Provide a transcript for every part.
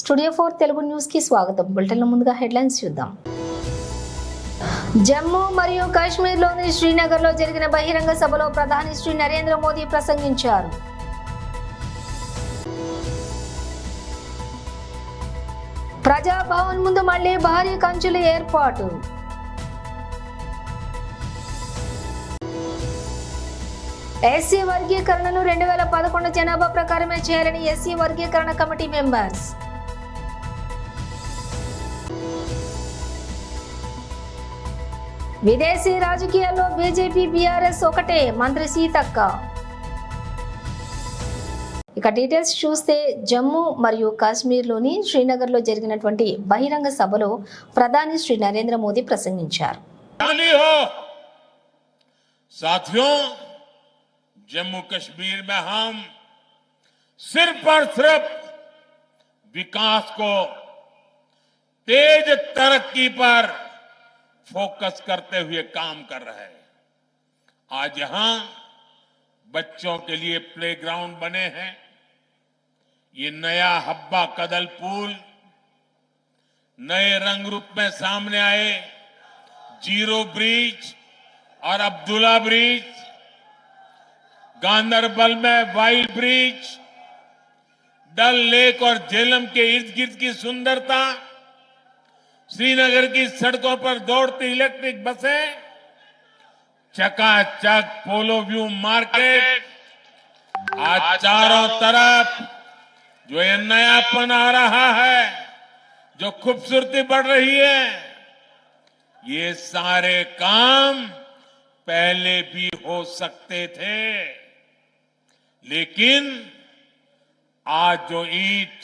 Studio 4 Telugu news కి స్వాగతం. బులెటిన్ల ముందుగా హెడ్లైన్స్ చూద్దాం. జమ్మూ మరియు కాశ్మీర్లోని శ్రీనగర్లో జరిగిన బహిరంగ సభలో ప్రధాని శ్రీ నరేంద్ర మోదీ ప్రసంగించారు. ప్రజాభవన్ ముందు మళ్లీ భారీ కంచెల ఏర్పాటు. ఎస్సీ వర్గీకరణను 2011 జనాభా ప్రకారమే చేయాలని ఎస్సీ వర్గీకరణ కమిటీ మెంబర్స్. విదేశీ రాజకీయాల్లో బీజేపీ బీఆర్ఎస్ ఒకటే, మంత్రి సీతక్క. ఇక డీటెయిల్స్ చూస్తే, జమ్మూ మరియు కాశ్మీర్లోని శ్రీనగర్లో జరిగినటువంటి బహిరంగ సభలో ప్రధాని శ్రీ నరేంద్ర మోదీ ప్రసంగించారు. जम्मू कश्मीर में हम सिर्फ और सिर्फ विकास को, तेज तरक्की पर फोकस करते हुए काम कर रहे हैं. आज यहां बच्चों के लिए प्लेग्राउंड बने हैं. ये नया हब्बा कदल पुल नए रंग रूप में सामने आए. जीरो ब्रिज और अब्दुल्ला ब्रिज, गांदरबल में वाइल्ड ब्रिज, डल लेक और झेलम के इर्द गिर्द की सुंदरता, श्रीनगर की सड़कों पर दौड़ती इलेक्ट्रिक बसें, चकाचक पोलो व्यू मार्केट, आज चारों तरफ जो ये नयापन आ रहा है, जो खूबसूरती बढ़ रही है, ये सारे काम पहले भी हो सकते थे. लेकिन आज जो ईंट,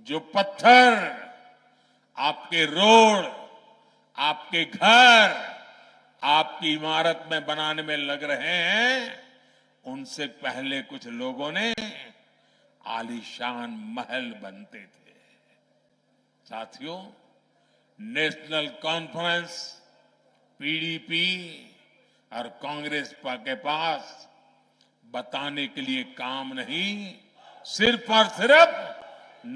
जो पत्थर आपके रोड, आपके घर, आपकी इमारत में बनाने में लग रहे हैं, उनसे पहले कुछ लोगों ने आलीशान महल बनते थे. साथियों, नेशनल कॉन्फ्रेंस, पीडीपी और कांग्रेस के पास बताने के लिए काम नहीं, सिर्फ और सिर्फ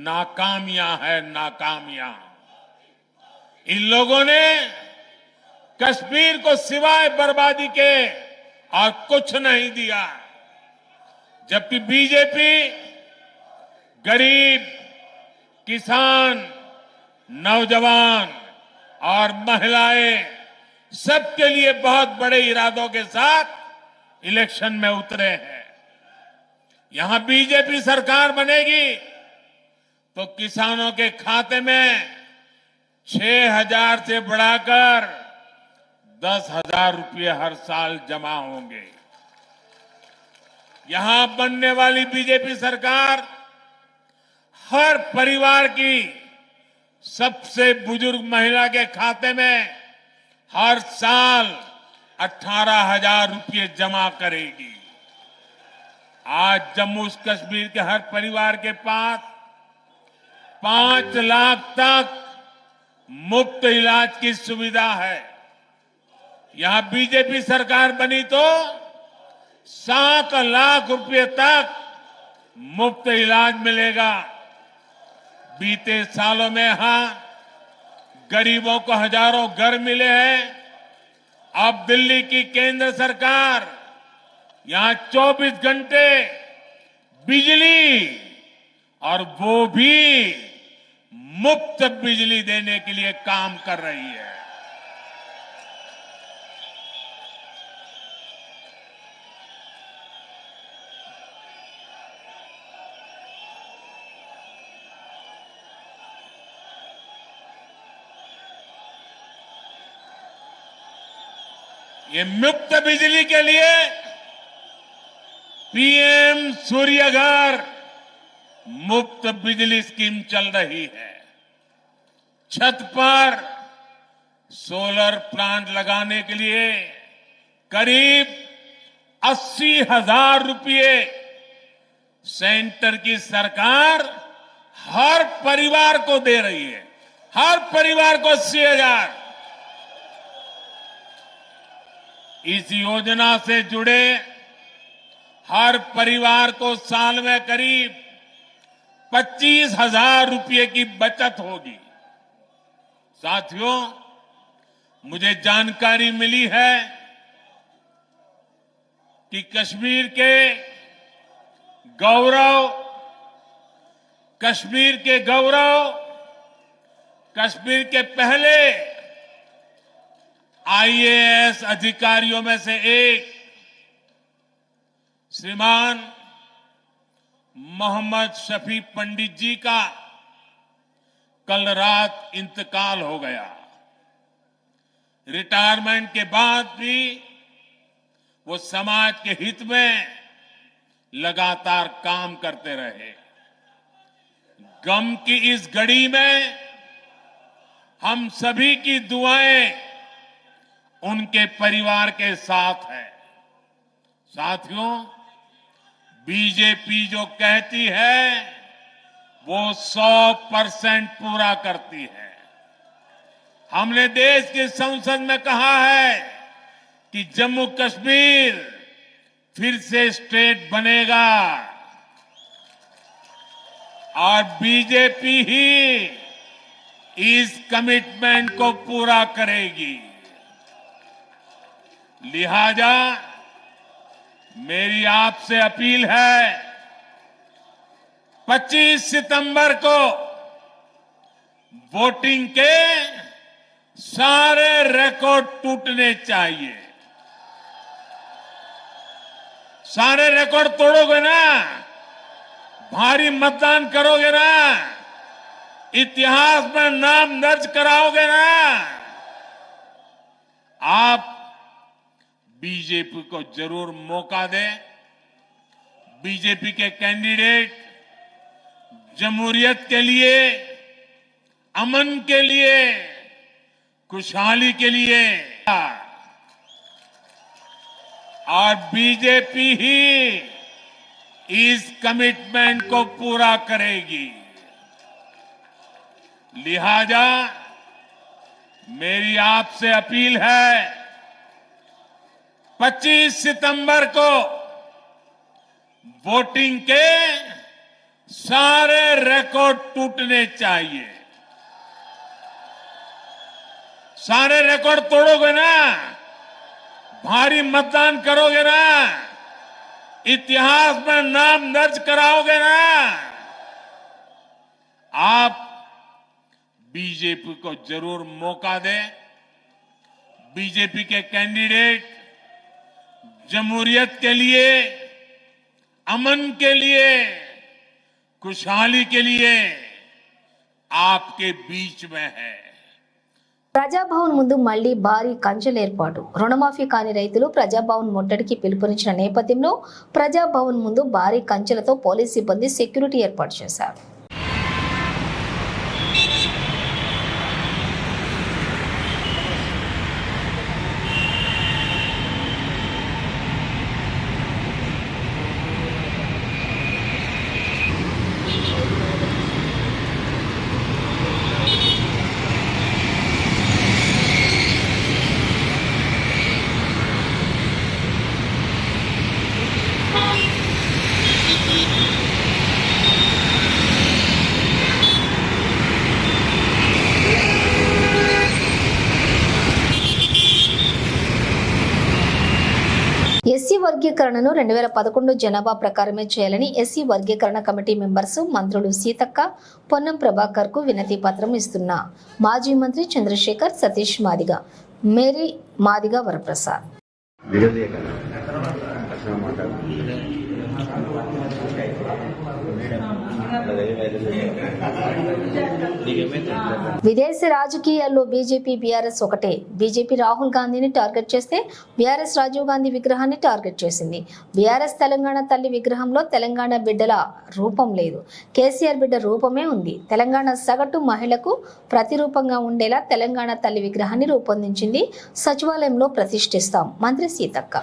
नाकामियां है, नाकामियां. इन लोगों ने कश्मीर को सिवाय बर्बादी के और कुछ नहीं दिया. जबकि बीजेपी गरीब, किसान, नौजवान और महिलाएं सबके लिए बहुत बड़े इरादों के साथ इलेक्शन में उतरे हैं. यहां बीजेपी सरकार बनेगी तो किसानों के खाते में 6,000 से बढ़ाकर 10,000 रुपये हर साल जमा होंगे. यहां बनने वाली बीजेपी सरकार हर परिवार की सबसे बुजुर्ग महिला के खाते में हर साल 18,000 रुपये जमा करेगी. आज जम्मू कश्मीर के हर परिवार के पास 5 लाख तक मुफ्त इलाज की सुविधा है. यहां बीजेपी सरकार बनी तो 7 लाख रुपये तक मुफ्त इलाज मिलेगा. बीते सालों में यहां गरीबों को हजारों घर मिले हैं. अब दिल्ली की केंद्र सरकार यहां 24 घंटे बिजली, और वो भी मुफ्त बिजली देने के लिए काम कर रही है. ये मुफ्त बिजली के लिए पीएम सूर्यघर मुफ्त बिजली स्कीम चल रही है. छत पर सोलर प्लांट लगाने के लिए करीब 80,000 रुपये सेंटर की सरकार हर परिवार को दे रही है. हर परिवार को 80,000. इस योजना से जुड़े हर परिवार को साल में करीब 25,000 रुपये की बचत होगी। साथियों, मुझे जानकारी मिली है कि कश्मीर के गौरव, कश्मीर के पहले आईएएस अधिकारियों में से एक श्रीमान मोहम्मद शफी पंडित जी का कल रात इंतकाल हो गया। रिटायरमेंट के बाद भी वो समाज के हित में लगातार काम करते रहे। गम की इस घड़ी में हम सभी की दुआएं उनके परिवार के साथ है। साथियों, बीजेपी जो कहती है वो 100% पूरा करती है। हमने देश की संसद में कहा है कि जम्मू कश्मीर फिर से स्टेट बनेगा और बीजेपी ही इस कमिटमेंट को पूरा करेगी। लिहाजा मेरी आपसे अपील है, 25 सितंबर को वोटिंग के सारे रिकॉर्ड टूटने चाहिए। सारे रिकॉर्ड तोड़ोगे ना, भारी मतदान करोगे ना, इतिहास में नाम दर्ज कराओगे ना, आप बीजेपी को जरूर मौका दें। बीजेपी के कैंडिडेट जमहूरियत के लिए, अमन के लिए, खुशहाली के लिए और बीजेपी ही इस कमिटमेंट को पूरा करेगी। लिहाजा मेरी आपसे अपील है, 25 सितंबर को वोटिंग के सारे रिकॉर्ड टूटने चाहिए। सारे रिकॉर्ड तोड़ोगे ना, भारी मतदान करोगे ना, इतिहास में नाम दर्ज कराओगे ना, आप बीजेपी को जरूर मौका दें। बीजेपी के कैंडिडेट जमहूरियत के लिए, अमन के लिए, खुशहाली के लिए आपके बीच में है। ప్రజాభవన్ ముందు మళ్లీ భారీ కంచెల ఏర్పాటు. రుణమాఫీ కాని రైతులు ప్రజాభవన్ ముట్టడికి పిలుపునిచ్చిన నేపథ్యంలో ప్రజాభవన్ ముందు భారీ కంచెలతో పోలీస్ సిబ్బంది సెక్యూరిటీ ఏర్పాటు చేశారు. ఎస్సీ వర్గీకరణను 2011 జనాభా ప్రకారమే చేయాలని ఎస్సీ వర్గీకరణ కమిటీ మెంబర్స్ మంత్రులు సీతక్క, పొన్నం ప్రభాకర్ కు వినతి పత్రం ఇస్తున్న మాజీ మంత్రి చంద్రశేఖర్, సతీష్ మాదిగ, మేరీ మాదిగ వరప్రసాద్. విదేశీ రాజకీయాల్లో బీజేపీ, బీఆర్ఎస్ ఒకటే. బీజేపీ రాహుల్ గాంధీని టార్గెట్ చేస్తే బీఆర్ఎస్ రాజీవ్ గాంధీ విగ్రహాన్ని టార్గెట్ చేసింది. బీఆర్ఎస్ తెలంగాణ తల్లి విగ్రహంలో తెలంగాణ బిడ్డల రూపం లేదు, కేసీఆర్ బిడ్డ రూపమే ఉంది. తెలంగాణ సగటు మహిళకు ప్రతిరూపంగా ఉండేలా తెలంగాణ తల్లి విగ్రహాన్ని రూపొందించింది. సచివాలయంలో ప్రతిష్ఠిస్తాం. మంత్రి సీతక్క.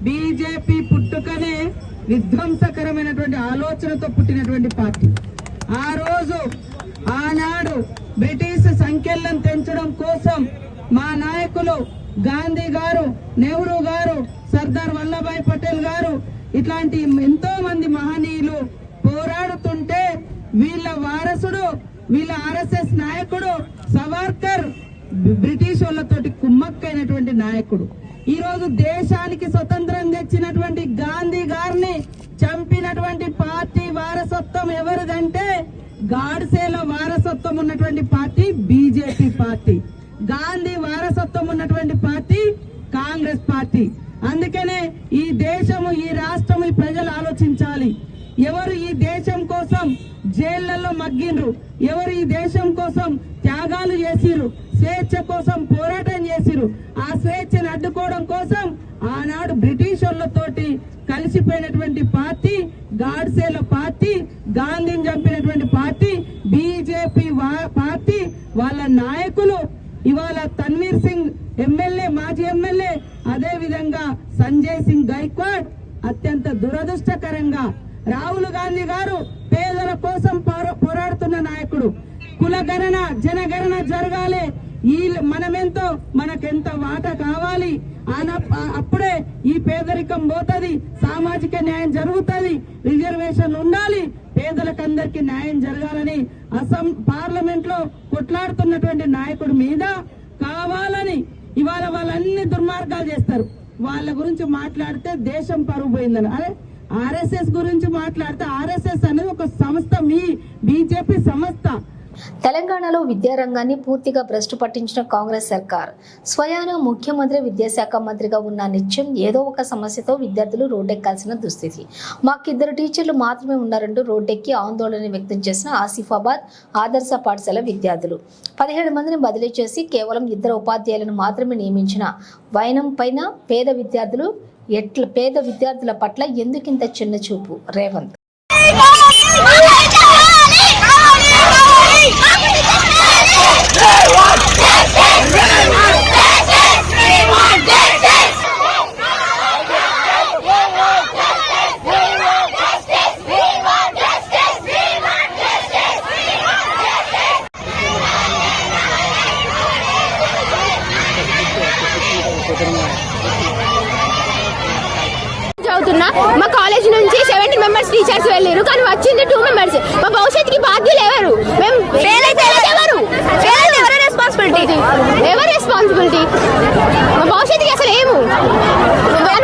బీజేపీ పుట్టుకనే విధ్వంసకరమైనటువంటి ఆలోచనతో పుట్టినటువంటి పార్టీ. ఆ రోజు ఆనాడు బ్రిటిష్ సంఖ్యలను తెంచడం కోసం మా నాయకులు గాంధీ గారు, నెహ్రూ గారు, సర్దార్ వల్లభాయ్ పటేల్ గారు ఇట్లాంటి ఎంతో మంది మహనీయులు పోరాడుతుంటే వీళ్ళ వారసుడు, వీళ్ళ ఆర్ఎస్ఎస్ నాయకుడు సవర్కర్ బ్రిటిష్ వాళ్ళతోటి కుమ్మక్కైనటువంటి నాయకుడు. ఈ రోజు దేశానికి స్వతంత్రం తెచ్చినటువంటి గాంధీ గారిని చంపినటువంటి పార్టీ వారసత్వం ఎవరిదంటే గాడ్సేల వారసత్వం ఉన్నటువంటి పార్టీ బీజేపీ పార్టీ. గాంధీ వారసత్వం ఉన్నటువంటి పార్టీ కాంగ్రెస్ పార్టీ. అందుకనే ఈ దేశము, ఈ రాష్ట్రము, ఈ ప్రజలు ఆలోచించాలి. ఎవరు ఈ దేశం కోసం జైళ్లలో మగ్గిండ్రు, ఎవరు ఈ దేశం కోసం త్యాగాలు చేసిరు, స్వేచ్ఛ కోసం పోరాటం చేసిరు, ఆ స్వేచ్ఛను అడ్డుకోవడం కోసం ఆనాడు బ్రిటిష్ వాళ్ళతోటి కలిసిపోయినటువంటి పార్టీ గాడ్సేల పార్టీ, గాంధీని చంపినటువంటి పార్టీ బీజేపీ పార్టీ. వాళ్ళ నాయకులు ఇవాళ తన్వీర్ సింగ్ ఎమ్మెల్యే, మాజీ ఎమ్మెల్యే, అదే విధంగా సంజయ్ సింగ్ గైక్వాడ్. అత్యంత దురదృష్టకరంగా రాహుల్ గాంధీ గారు పేదల కోసం పోరాడుతున్న నాయకుడు. కులగణన, జనగణన జరగాలి, ఈ మనమెంతో మనకెంత వాటా కావాలి, అప్పుడే ఈ పేదరికం పోతుంది, సామాజిక న్యాయం జరుగుతుంది, రిజర్వేషన్ ఉండాలి, పేదలకందరికీ న్యాయం జరగాలని పార్లమెంట్ లో కొట్లాడుతున్నటువంటి నాయకుడి మీద కావాలని ఇవాళ వాళ్ళన్ని దుర్మార్గాలు చేస్తారు. వాళ్ళ గురించి మాట్లాడితే దేశం పరువు పోయిందని. అరే ఆర్ఎస్ఎస్ గురించి మాట్లాడితే ఆర్ఎస్ఎస్ అనేది ఒక సంస్థ, మీ బీజేపీ సంస్థ. తెలంగాణలో విద్యారంగాన్ని పూర్తిగా భ్రష్టు పట్టించిన కాంగ్రెస్ సర్కార్ స్వయాన ముఖ్యమంత్రి, విద్యాశాఖ మంత్రిగా ఉన్న నిత్యం ఏదో ఒక సమస్యతో విద్యార్థులు రోడ్డెక్కాల్సిన దుస్థితి. మాకిద్దరు టీచర్లు మాత్రమే ఉన్నారంటూ రోడ్డెక్కి ఆందోళన వ్యక్తం చేసిన ఆసిఫాబాద్ ఆదర్శ పాఠశాల విద్యార్థులు 17 మందిని బదిలీ చేసి కేవలం 2 ఉపాధ్యాయులను మాత్రమే నియమించిన వైనం పైన పేద విద్యార్థుల పట్ల ఎందుకింత చిన్న చూపు? రేవంత్ చదువుతున్నా. మా కాలేజ్ నుంచి 17 మెంబర్స్ టీచర్స్ వెళ్ళారు, కానీ వచ్చింది 2 మెంబర్స్. మా భవిష్యత్తుకి బాధ్యులు ఎవరు? మేము ఫెయిల్ అయితే ఎవరు రెస్పాన్సిబిలిటీ? ఎవరు రెస్పాన్సిబిలిటీ? మా భవిష్యత్తుకి అసలు ఏము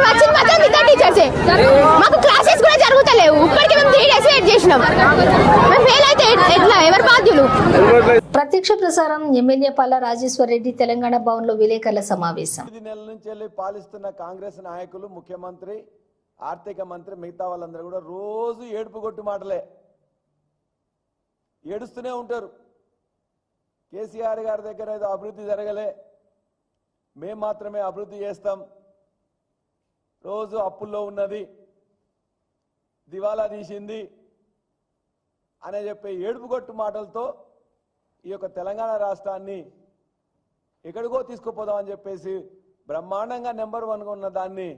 వచ్చింది మొత్తం 2 టీచర్సే. మాకు క్లాసెస్ కూడా జరుగుతలేవు. ఇప్పటికీ మేము 3 days వెయిట్ చేసినాం. మేము ఫెయిల్ అయితే ఎట్లా? ఎవరు బాధ్యులు? ప్రత్యక్ష ప్రసారం ఎమ్మెల్యే పల్లా రాజేశ్వర్ రెడ్డి తెలంగాణ భవన్ లో విలేకరుల సమావేశం. 8 నెలల నుంచి పాలిస్తున్న కాంగ్రెస్ నాయకులు, ముఖ్యమంత్రి, ఆర్థిక మంత్రి, మిగతా వాళ్ళందరూ కూడా రోజు ఏడుపు కొట్టు మాటలే ఏడుస్తూనే ఉంటారు. కేసీఆర్ గారి దగ్గర ఏదో అభివృద్ధి జరగలే, మేం మాత్రమే అభివృద్ధి చేస్తాం, రోజు అప్పుల్లో ఉన్నది, దివాలా తీసింది అనే చెప్పే ఏడుపు కొట్టు మాటలతో ఈ యొక్క తెలంగాణ రాష్ట్రాన్ని ఎక్కడికో తీసుకుపోదామని చెప్పేసి బ్రహ్మాండంగా నెంబర్ 1గా ఉన్న దాన్ని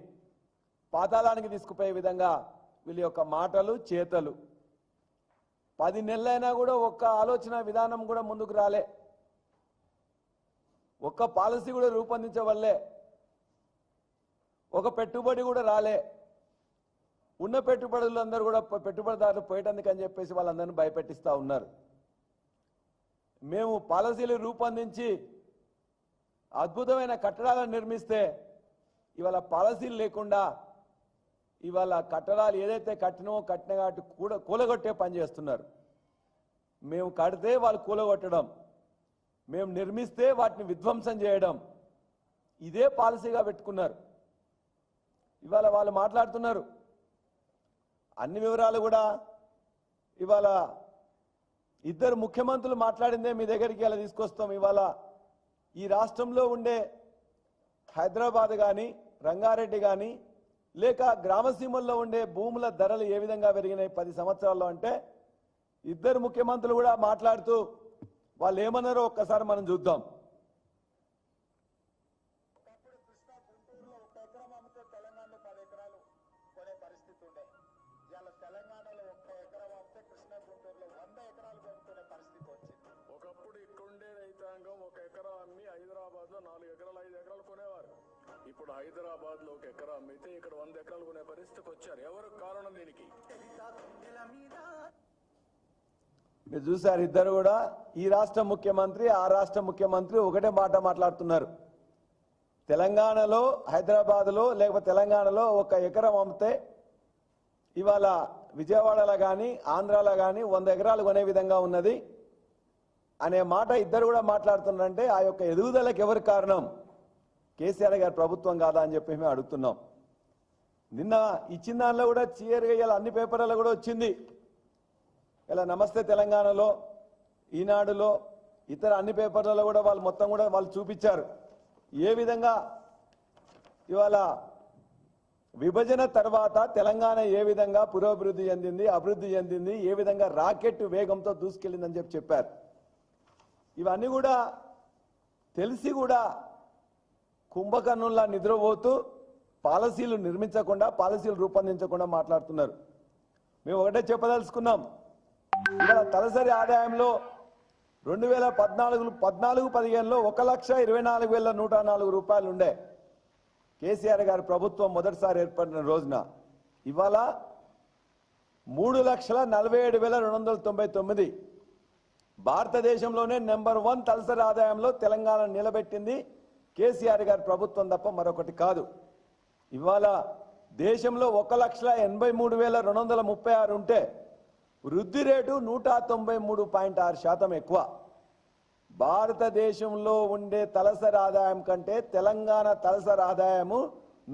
పాతాళానికి తీసుకుపోయే విధంగా వీళ్ళ యొక్క మాటలు, చేతలు. 10 నెలలైనా కూడా ఒక్క ఆలోచన విధానం కూడా ముందుకు రాలే, ఒక్క పాలసీ కూడా రూపొందించవల్లే, ఒక పెట్టుబడి కూడా రాలే. ఉన్న పెట్టుబడులందరూ కూడా పెట్టుబడిదారులు పోయేటందుకని చెప్పేసి వాళ్ళందరినీ భయపెట్టిస్తూ ఉన్నారు. మేము పాలసీలు రూపొందించి అద్భుతమైన కట్టడాలను నిర్మిస్తే ఇవాళ పాలసీలు లేకుండా ఇవాళ కట్టడాలు ఏదైతే కట్టినో కట్టిన కాబట్టి కూడా కూలగొట్టే పని చేస్తున్నారు. మేము కడితే వాళ్ళు కూలగొట్టడం, మేము నిర్మిస్తే వాటిని విధ్వంసం చేయడం, ఇదే పాలసీగా పెట్టుకున్నారు. ఇవాళ వాళ్ళు మాట్లాడుతున్నారు. అన్ని వివరాలు కూడా ఇవాళ 2 ముఖ్యమంత్రులు మాట్లాడిందే మీ దగ్గరికి ఇలా తీసుకొస్తాం. ఇవాళ ఈ రాష్ట్రంలో ఉండే హైదరాబాద్ కానీ, రంగారెడ్డి కానీ, లేక గ్రామసీమల్లో ఉండే భూముల ధరలు ఏ విధంగా పెరిగినాయి 10 సంవత్సరాల్లో అంటే 2 ముఖ్యమంత్రులు కూడా మాట్లాడుతూ వాళ్ళు ఏమన్నారో ఒక్కసారి మనం చూద్దాం. ఒకప్పుడు ఇక్కడుండే రైతాంగం 1 ఎకరా అమ్మి హైదరాబాద్ లో 4 ఎకరాలు 5 ఎకరాలు కొనేవారు. ఇప్పుడు ఇప్పుడు హైదరాబాద్ లో ఒక ఎకరా అమ్మితే ఇక్కడ 100 ఎకరాలు కొనే పరిస్థితికి వచ్చారు. ఎవరు కారణం దీనికి? మీరు చూసారు, ఇద్దరు కూడా ఈ రాష్ట్ర ముఖ్యమంత్రి ఆ రాష్ట్ర ముఖ్యమంత్రి ఒకటే మాట మాట్లాడుతున్నారు. తెలంగాణలో హైదరాబాద్లో లేకపోతే తెలంగాణలో ఒక ఎకరం అమ్మితే ఇవాళ విజయవాడలో కానీ ఆంధ్రాలో కానీ 100 ఎకరాలు కొనే విధంగా ఉన్నది అనే మాట ఇద్దరు కూడా మాట్లాడుతున్నారంటే ఆ యొక్క ఎదుగుదలకు ఎవరు కారణం? కేసీఆర్ గారి ప్రభుత్వం కాదా అని చెప్పి మేము అడుగుతున్నాం. నిన్న ఇచ్చిన దానిలో కూడా క్లియర్గా ఇలా అన్ని పేపర్లలో కూడా వచ్చింది. ఇలా నమస్తే తెలంగాణలో, ఈనాడులో, ఇతర అన్ని పేపర్లలో కూడా వాళ్ళు మొత్తం కూడా వాళ్ళు చూపించారు ఏ విధంగా ఇవాళ విభజన తర్వాత తెలంగాణ ఏ విధంగా పురోభివృద్ధి చెందింది, అభివృద్ధి చెందింది, ఏ విధంగా రాకెట్ వేగంతో దూసుకెళ్ళిందని చెప్పారు. ఇవన్నీ కూడా తెలిసి కూడా కుంభకర్ణుల్లా నిద్రపోతూ పాలసీలు నిర్మించకుండా, పాలసీలు రూపొందించకుండా మాట్లాడుతున్నారు. మేము ఒకటే చెప్పదలుచుకున్నాం, ఇవాళ తలసరి ఆదాయంలో 2014-15లో 1,24,104 రూపాయలు ఉండే కేసీఆర్ గారి ప్రభుత్వం మొదటిసారి ఏర్పడిన రోజున. ఇవాళ 3,47,299. భారతదేశంలోనే నెంబర్ 1 తలసరి ఆదాయంలో తెలంగాణ నిలబెట్టింది కేసీఆర్ గారి ప్రభుత్వం తప్ప మరొకటి కాదు. ఇవాళ దేశంలో 1,83,236 ఉంటే వృద్ధి రేటు 193.6% ఎక్కువ. భారతదేశంలో ఉండే తలసరి ఆదాయం కంటే తెలంగాణ తలసరి ఆదాయము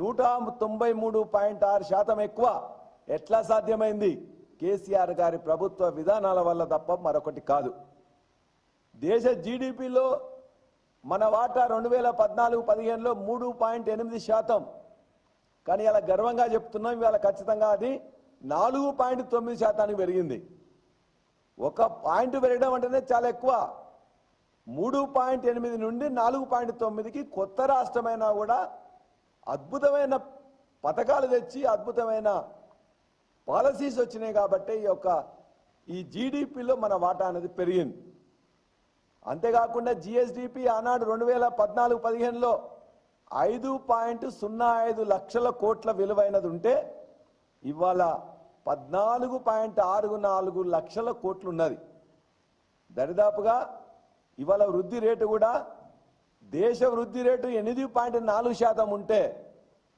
193.6% ఎక్కువ. ఎట్లా సాధ్యమైంది? కేసీఆర్ గారి ప్రభుత్వ విధానాల వల్ల తప్ప మరొకటి కాదు. దేశ జీడిపిలో మన వాటా 2014-15లో 3.8%. కానీ ఇలా గర్వంగా చెప్తున్నాం, ఇవాళ ఖచ్చితంగా అది 4.9% పెరిగింది. ఒక పాయింట్ పెరగడం అంటేనే చాలా ఎక్కువ. 3.8 నుండి 4.9కి కొత్త రాష్ట్రమైనా కూడా అద్భుతమైన పథకాలు తెచ్చి అద్భుతమైన పాలసీస్ వచ్చినాయి కాబట్టి ఈ జీడిపిలో మన వాటా అనేది పెరిగింది. అంతేకాకుండా జిఎస్డిపి ఆనాడు 2014-15లో 5.05 లక్షల కోట్ల విలువైనది ఉంటే ఇవాళ 14.64 లక్షల కోట్లు ఉన్నది. దరిదాపుగా ఇవాళ వృద్ధి రేటు కూడా దేశ వృద్ధి రేటు 8.4% ఉంటే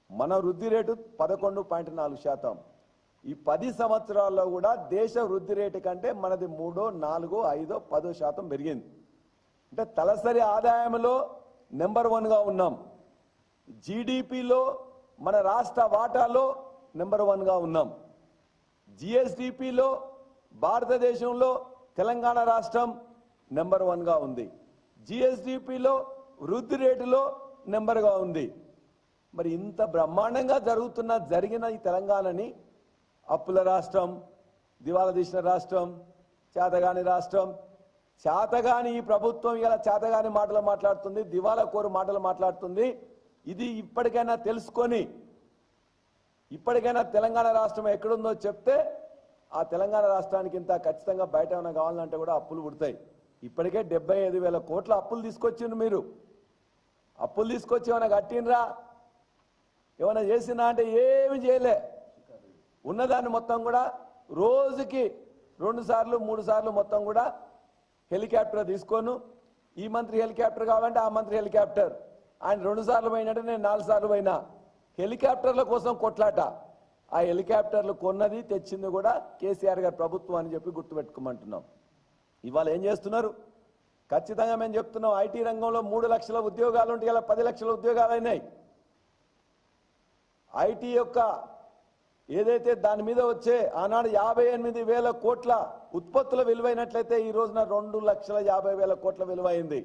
మన వృద్ధి రేటు 11.4%. ఈ 10 సంవత్సరాల్లో కూడా దేశ వృద్ధి రేటు కంటే మనది 3, 4, 5, 10% పెరిగింది. అంటే తలసరి ఆదాయంలో నెంబర్ 1గా ఉన్నాం. జీడిపిలో మన రాష్ట్ర వాటాలో నెంబర్ 1గా ఉన్నాం. జిఎస్డిపిలో భారతదేశంలో తెలంగాణ రాష్ట్రం నెంబర్ 1గా ఉంది. జిఎస్డిపిలో వృద్ధి రేటులో నెంబర్గా ఉంది. మరి ఇంత బ్రహ్మాండంగా జరిగిన ఈ తెలంగాణని అప్పుల రాష్ట్రం, దివాలా తీసిన రాష్ట్రం, చేతగాని రాష్ట్రం, చేతగాని ఈ ప్రభుత్వం ఇలా చేతగాని మాటలు మాట్లాడుతుంది, దివాలా కోరు మాటలు మాట్లాడుతుంది. ఇది ఇప్పటికైనా తెలుసుకొని ఇప్పటికైనా తెలంగాణ రాష్ట్రం ఎక్కడుందో చెప్తే ఆ తెలంగాణ రాష్ట్రానికి ఇంత ఖచ్చితంగా బయట ఏమైనా కావాలంటే కూడా అప్పులు పుడతాయి. ఇప్పటికే 75,000 కోట్ల అప్పులు తీసుకొచ్చిండ్రు. మీరు అప్పులు తీసుకొచ్చి ఏమైనా కట్టినరా, ఏమైనా చేసినా అంటే ఏమి చేయలే. ఉన్నదాన్ని మొత్తం కూడా రోజుకి 2 సార్లు 3 సార్లు మొత్తం కూడా హెలికాప్టర్ తీసుకోను. ఈ మంత్రి హెలికాప్టర్ కావాలంటే ఆ మంత్రి హెలికాప్టర్. ఆయన 2 సార్లు పోయినట్టు నేను 4 సార్లు పోయినా. హెలికాప్టర్ల కోసం కొట్లాట. ఆ హెలికాప్టర్లు కొన్నది తెచ్చింది కూడా కేసీఆర్ గారి ప్రభుత్వం అని చెప్పి గుర్తుపెట్టుకోమంటున్నాం. ఇవాళ ఏం చేస్తున్నారు? ఖచ్చితంగా మేము చెప్తున్నాం, ఐటీ రంగంలో 3 లక్షల ఉద్యోగాలు ఉంటే ఇలా 10 లక్షల ఉద్యోగాలు అయినాయి. ఐటీ యొక్క ఏదైతే దాని మీద వచ్చే ఆనాడు 58,000 కోట్ల ఉత్పత్తుల విలువైనట్లయితే ఈ రోజున 2,50,000 కోట్ల విలువైంది.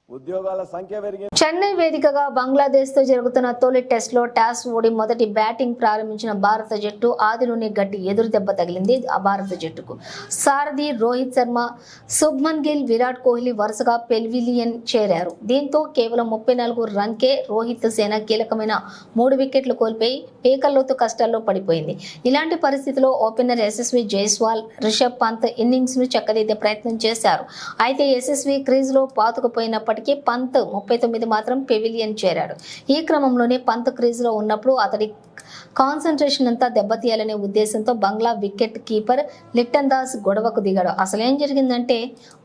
ఉద్యోగాల సంఖ్య పెరిగింది. చెన్నై వేదికగా బంగ్లాదేశ్ తో జరుగుతున్న తొలి టెస్ట్ లో టాస్ ఓడి మొదటి బ్యాటింగ్ ప్రారంభించిన భారత జట్టు ఆదిలోనే గట్టి ఎదురు దెబ్బ తగిలింది. ఆ భారత జట్టుకు సారథి రోహిత్ శర్మ, శుభ్మన్ గిల్, విరాట్ కోహ్లీ వరుసగా పెవిలియన్ చేరారు. దీంతో కేవలం 34 రన్కే రోహిత్ సేన కీలకమైన 3 వికెట్లు కోల్పోయి పేకల్లోతు కష్టాల్లో పడిపోయింది. ఇలాంటి పరిస్థితిలో ఓపెనర్ యశస్వి జైస్వాల్, రిషబ్ పంత్ ఇన్నింగ్స్ ను చక్కదిద్దే ప్రయత్నం చేశారు. అయితే యశస్వి క్రీజ్ లో పాతుకుపోయినప్పటికీ అయినప్పటికీ పంత్ 39 మాత్రం పెవిలియన్ చేరాడు. ఈ క్రమంలోనే పంత్ క్రీజులో ఉన్నప్పుడు అతడి కాన్సంట్రేషన్ అంతా దెబ్బతీయాలనే ఉద్దేశంతో బంగ్లా వికెట్ కీపర్ లిట్టన్ దాస్ గొడవకు దిగాడు. అసలు ఏం జరిగిందంటే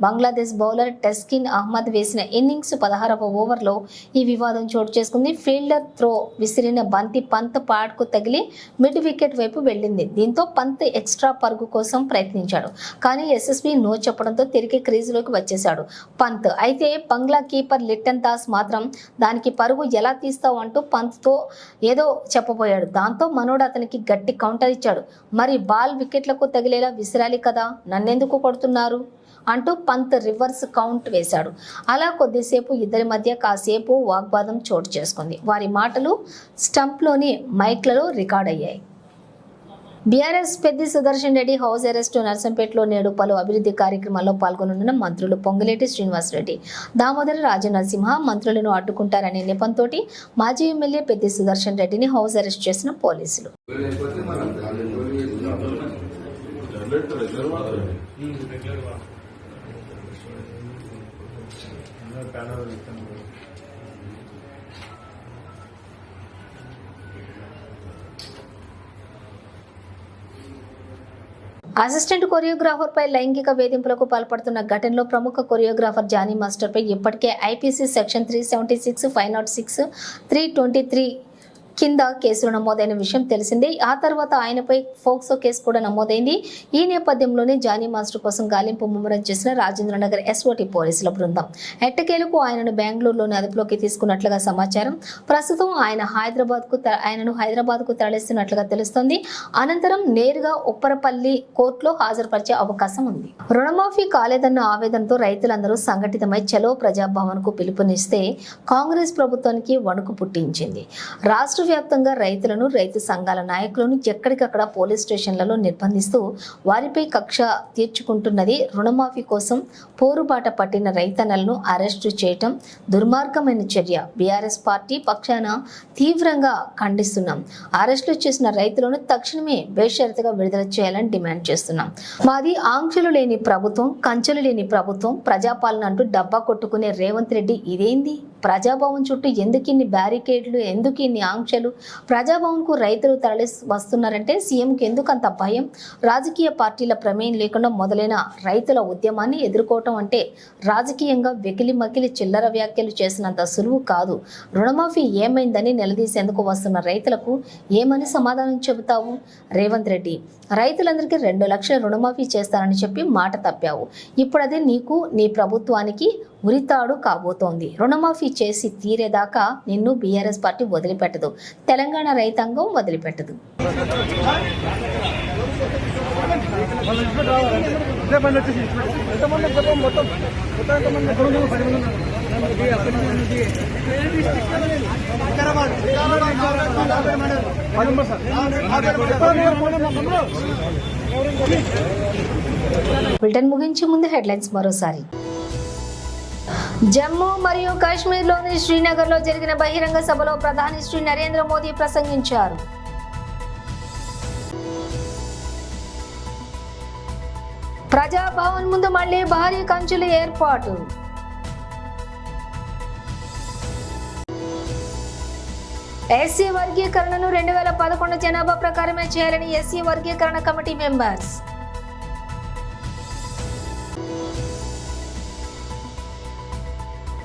బంగ్లాదేశ్ బౌలర్ టస్కిన్ అహ్మద్ వేసిన ఇన్నింగ్స్ 16వ ఓవర్లో ఈ వివాదం చోటు చేసుకుంది. ఫీల్డర్ త్రో విసిరిన బంతి పంత్ పాడ్కు తగిలి మిడ్ వికెట్ వైపు వెళ్ళింది. దీంతో పంత్ ఎక్స్ట్రా పరుగు కోసం ప్రయత్నించాడు. కానీ ఎస్ఎస్బి నో చెప్పడంతో తిరిగి క్రీజులోకి వచ్చేశాడు పంత్. అయితే బంగ్లా కీపర్ లిట్టన్ దాస్ మాత్రం దానికి పరుగు ఎలా తీస్తావు అంటూ పంత్తో ఏదో చెప్పబోయాడు. దాంతో మనోడు అతనికి గట్టి కౌంటర్ ఇచ్చాడు. మరి బాల్ వికెట్లకు తగిలేలా విసిరాలి కదా, నన్నెందుకు కొడుతున్నారు అంటూ పంత్ రివర్స్ కౌంట్ వేశాడు. అలా కొద్దిసేపు ఇద్దరి మధ్య కాసేపు వాగ్వాదం చోటు చేసుకుంది. వారి మాటలు స్టంప్లోని మైక్లలో రికార్డ్ అయ్యాయి. BRS Peddi Sudarshan Reddy house arrest. నర్సంపేటలో నేడు పలు అభివృద్ధి కార్యక్రమాల్లో పాల్గొనున్న మంత్రులు పొంగులేటి శ్రీనివాసరెడ్డి, దామోదర రాజనరసింహ మంత్రులను అడ్డుకుంటారనే నెపంతో మాజీ ఎమ్మెల్యే పెద్ది సుదర్శన్ రెడ్డిని హౌస్ అరెస్ట్ చేసిన పోలీసులు. అసిస్టెంట్ కొరియోగ్రాఫర్ పై లైంగిక వేధింపులకు పాల్పడుతున్న ఘటనలో ప్రముఖ కొరియోగ్రాఫర్ జానీ మాస్టర్ పై ఇప్పటికే ఐపీసీ సెక్షన్ 376, 506, 323 కింద కేసులు నమోదైన విషయం తెలిసిందే. ఆ తర్వాత ఆయనపై ఫోక్సో కేసు కూడా నమోదైంది. ఈ నేపథ్యంలోనే జానీ మాస్టర్ కోసం గాలింపు ముమ్మరం చేసిన రాజేంద్రనగర్ ఎస్ఓటీ పోలీసుల బృందం ఎట్టకేలకు ఆయనను బెంగళూరులోని అదుపులోకి తీసుకున్నట్లుగా సమాచారం. ప్రస్తుతం ఆయనను హైదరాబాద్కు తరలిస్తున్నట్లుగా తెలుస్తోంది. అనంతరం నేరుగా ఉప్పరపల్లి కోర్టులో హాజరుపరిచే అవకాశం ఉంది. రుణమాఫీ కాలేదన్న ఆవేదనతో రైతులందరూ సంఘటితమై చలో ప్రజాభవన్కు పిలుపునిస్తే కాంగ్రెస్ ప్రభుత్వానికి వణుకు పుట్టించింది. రాష్ట్ర వ్యాప్తంగా రైతులను, రైతు సంఘాల నాయకులను ఎక్కడికక్కడ పోలీస్ స్టేషన్లలో నిర్బంధిస్తూ వారిపై కక్ష తీర్చుకుంటున్నది. రుణమాఫీ కోసం పోరుబాట పట్టిన రైతన్నలను అరెస్టు చేయటం దుర్మార్గమైన చర్య. బీఆర్ఎస్ పార్టీ పక్షాన తీవ్రంగా ఖండిస్తున్నాం. అరెస్టు చేసిన రైతులను తక్షణమే బేషరతుగా విడుదల చేయాలని డిమాండ్ చేస్తున్నాం. మాది ఆంక్షలు లేని ప్రభుత్వం, కంచెలు లేని ప్రభుత్వం, ప్రజాపాలన అంటూ డబ్బా కొట్టుకునే రేవంత్ రెడ్డి ఇదేంది? ప్రజాభవన్ చుట్టూ ఎందుకు ఇన్ని బ్యారికేడ్లు, ఎందుకు ఇన్ని ఆంక్షలు? ప్రజాభవన్కు రైతులు తరలి వస్తున్నారంటే సీఎంకి ఎందుకు అంత భయం? రాజకీయ పార్టీల ప్రమేయం లేకుండా మొదలైన రైతుల ఉద్యమాన్ని ఎదుర్కోవటం అంటే రాజకీయంగా వెకిలి మకిలి చిల్లర వ్యాఖ్యలు చేసినంత సులువు కాదు. రుణమాఫీ ఏమైందని నిలదీసేందుకు వస్తున్న రైతులకు ఏమని సమాధానం చెబుతావు రేవంత్ రెడ్డి? రైతులందరికీ 2 లక్షల రుణమాఫీ చేస్తానని చెప్పి మాట తప్పావు. ఇప్పుడు అది నీకు, నీ ప్రభుత్వానికి ఉరితాడు కాబోతోంది. రుణమాఫీ చేసి తీరేదాకా నిన్ను బీఆర్ఎస్ పార్టీ వదిలిపెట్టదు, తెలంగాణ రైతాంగం వదిలిపెట్టదు. బులెటిన్ ముగించే ముందు హెడ్లైన్స్ మరోసారి. జమ్మూ మరియు కాశ్మీర్లోని శ్రీనగర్లో జరిగిన బహిరంగ సభలో ప్రధాని శ్రీ నరేంద్ర మోదీ ప్రసంగించారు. ప్రజాభవన్ ముందు మళ్లీ భారీ కంచెల ఏర్పాటు. ఎస్సీ వర్గీకరణను 2011 జనాభా ప్రకారమే చేయాలని ఎస్సీ వర్గీకరణ కమిటీ మెంబర్స్.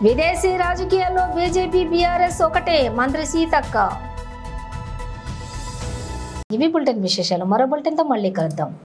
విదేశీ రాజకీయాల్లో బీజేపీ బీఆర్ఎస్ ఒకటే, మంత్రి సీతక్క. ఇవి బులెటిన్ విశేషాలు. మరో బులెటిన్తో మళ్ళీ కలుద్దాం.